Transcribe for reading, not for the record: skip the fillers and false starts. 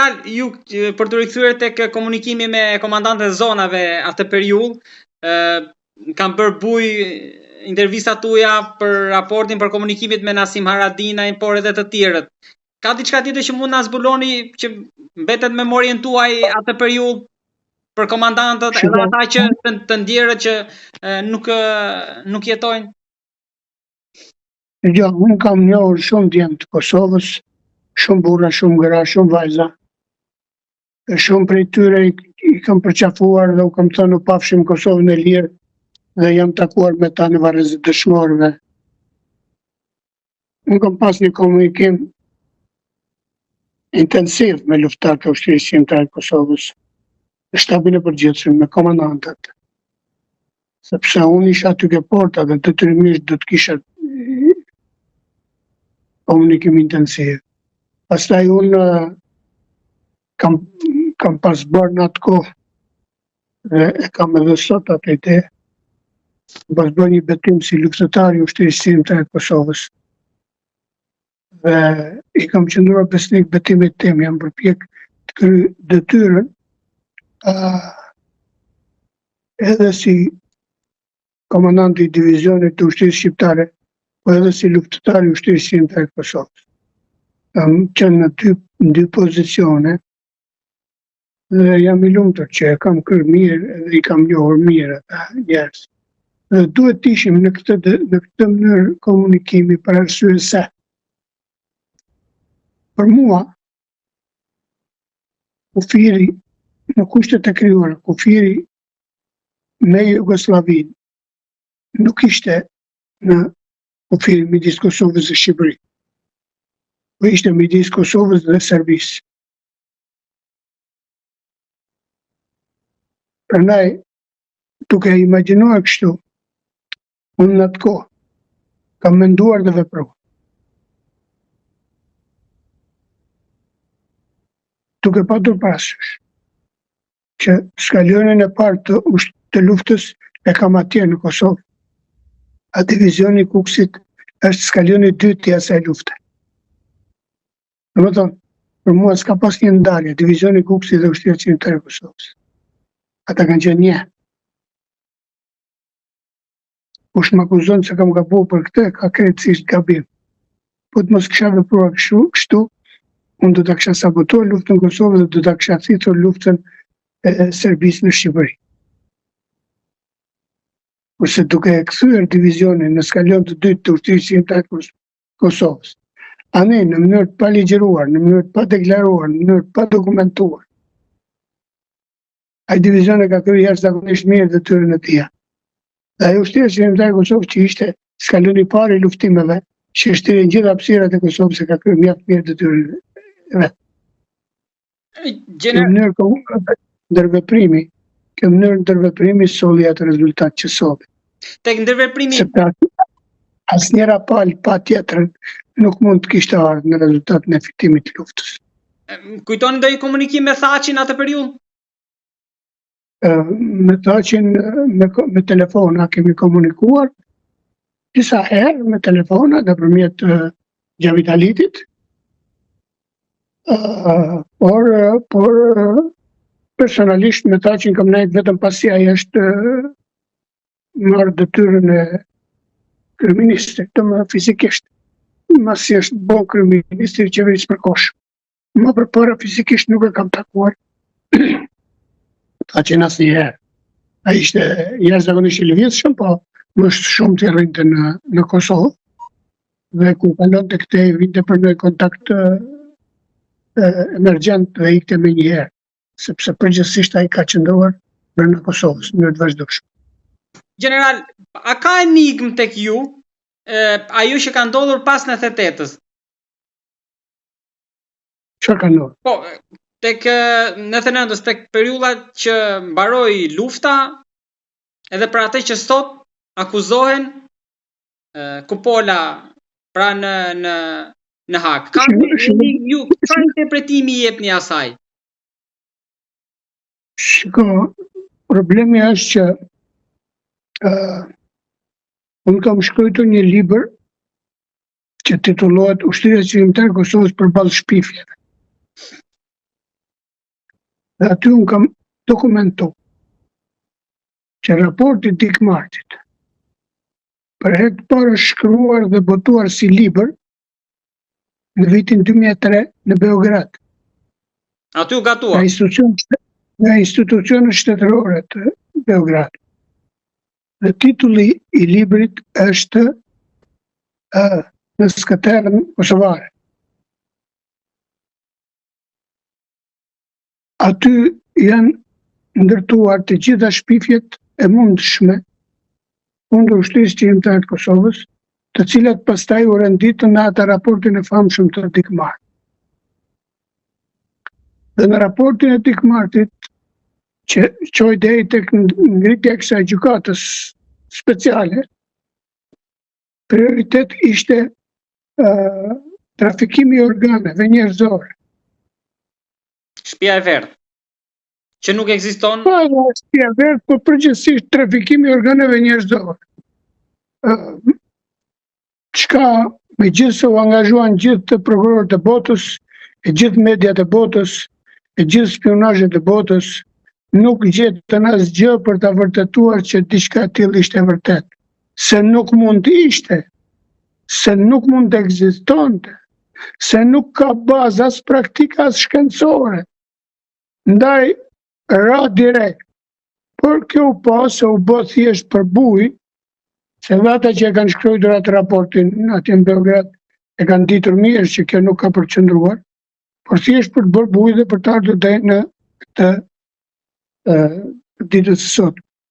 general, ju për të rikthyer tek komunikimi me komandantët e zonave atë periudhë, kam bërë buj intervistat tuaja për raportin për komunikimit me Nasim Haradinajn, por edhe të tjerët. Ka diçka tjetër që mund na zbuloni që mbetet memorien tuaj atë periudhë për komandantët edhe ata që të ndjerët që nuk jetojnë? Jo, unë kam njohur shumë djemë të Kosovës, shumë burra, shumë gra, shumë vajza. Shumë prej tyre i kam përqafuar dhe u kam thënë u pafshim Kosovën e lirë dhe jam takuar me ta në varrezit dëshmorëve. Unë kam pas një komunikim intensiv me luftarët e ushtrisë shqiptare të Kosovës, në shtabin e përgjithshëm, me komandantët. Sepse unë isha aty ke porta dhe detyrimisht do të kisha komunikim intensiv. Pastaj unë kam pas bërë në atë kohë dhe e kam edhe sot atë ide, pas bërë një betim si luftëtar i ushtrisë shqiptare të Kosovës. Dhe i kam qëndruar besnik betimit tim, jam përpjek të kry detyrën edhe si komandanti i divizionit të ushtrisë shqiptare, po edhe si luftëtar i ushtrisë shqiptare të Kosovës. Kam qenë në dy pozicione dhe jam i lumtur që e kam kryer mirë dhe i kam njohur mirë ata njerëz. Dhe duhet të ishim në këtë mënyrë komunikimi për arsye se për mua kufiri në kushtet e krijuara, kufiri me Jugosllavinë nuk ishte në kufiri midis Kosovës dhe Shqipërisë, po ishte midis Kosovës dhe Serbisë. Prandaj, duke imagjinuar kështu, unë në atë kohë kam menduar dhe vepruar. Duke patur parasysh që skalionin e parë të luftës e kam atje në Kosovë. A divizioni i Kukësit është skalioni i dytë i asaj lufte. Domethënë, për mua s'ka pas një ndarje, divizioni i Kukësit dhe ushtria shqiptare e Kosovës. Ata kanë qenë një. Kush më akuzon se kam gabuar për këtë, ka krejtësisht gabim. Po të mos kisha vepruar kështu, unë do ta kisha sabotuar luftën në Kosovë dhe do ta kisha thithur luftën e Serbisë në Shqipëri. Kurse duke e kthyer divizionin në skalion të dytë të ushtrisë shqiptare të Kosovës, ne në mënyrë të paligjëruar, në mënyrë të padeklaruar, në mënyrë të padokumentuar, ai divizion e ka kryer jashtëzakonisht mirë detyrën e tij. Dhe ajo ushtria shqiptare e Kosovës që ishte skalioni i parë i luftimeve, që shtiri në gjitha hapësirat e Kosovës e ka kryer mjaft mirë detyrën e vet. Në mënyrë ndërveprimi, kjo mënyrë ndërveprimi solli atë rezultat që solli. Tek ndërveprimi asnjëra palë pa tjetrën nuk mund të kishte ardhur në rezultatin e fitimit të luftës. Kujtoni ndonjë komunikim me Thaçin atë periudhë? Me Thaçin me telefona kemi komunikuar disa herë me telefona nëpërmjet Gjavit Halitit. Por personalisht me Thaçin kam nejtë vetëm pasi ai është marrë detyrën e kryeministrit, domethënë fizikisht. Masi është bon kryeministri i qeverisë përkohshme. Më përpara fizikisht nuk e kam takuar Thaçin asnjëherë. Ai ishte jashtëzakonisht i lëvizshëm, po më shumë të rrinte në Kosovë. Dhe kur kalonte këtej vinte për një kontakt emergjent dhe ikte me njëherë, sepse përgjithsisht ai ka qëndruar brenda Kosovës në mënyrë të vazhdueshme. General, a ka enigmë tek ju ajo që ka ndodhur pas 98-s? Çfarë ka ndodhur? Po, tek 99-s, tek periudha që mbaroi lufta, edhe për atë që sot akuzohen kupola pra në Hag. Ka ju çfarë interpretimi jepni asaj? Shiko, problemi është që unë kam shkruar një libër që titullohet Ushtria Shqiptare e Kosovës përballë shpifjeve. Dhe aty unë kam dokumentu që raporti Dick Martit për herë të parë është shkruar dhe botuar si libër në vitin 2003 në Beograd. Aty u gatua. Nga institucionet shtetërore të Beograd. Dhe titulli i librit është në skëterën kosovare. Aty janë ndërtuar të gjitha shpifjet e mundshme kundër ushtrisë qeveritare të Kosovës, të cilat pastaj u renditën në atë raportin e famshëm të Dick Mart. Dhe në raportin e Dick Martit, që qoj deri tek ngritja e kësaj gjykatës speciale, prioritet ishte trafikimi i organeve njerëzore. Shtëpia e verdhë, që nuk ekziston. Po, shtëpia e verdhë, po përgjithsisht trafikimi i organeve njerëzore. Çka megjithëse u angazhuan gjithë prokurorët e botës, e gjithë mediat e botës, e gjithë spionazhet e botës, nuk gjetën asgjë për ta vërtetuar që diçka e tillë ishte vërtet. Se nuk mund të ishte, se nuk mund të ekzistonte, se nuk ka bazë as praktike as shkencore. Ndaj ra direkt. Por kjo u pa se u bë thjesht për bujë, se ata që e kanë shkruar atë raportin atje në Beograd e kanë ditur mirë që kjo nuk ka përqendruar, por thjesht për të bërë bujë dhe për të ardhur deri në këtë ditën e sotme.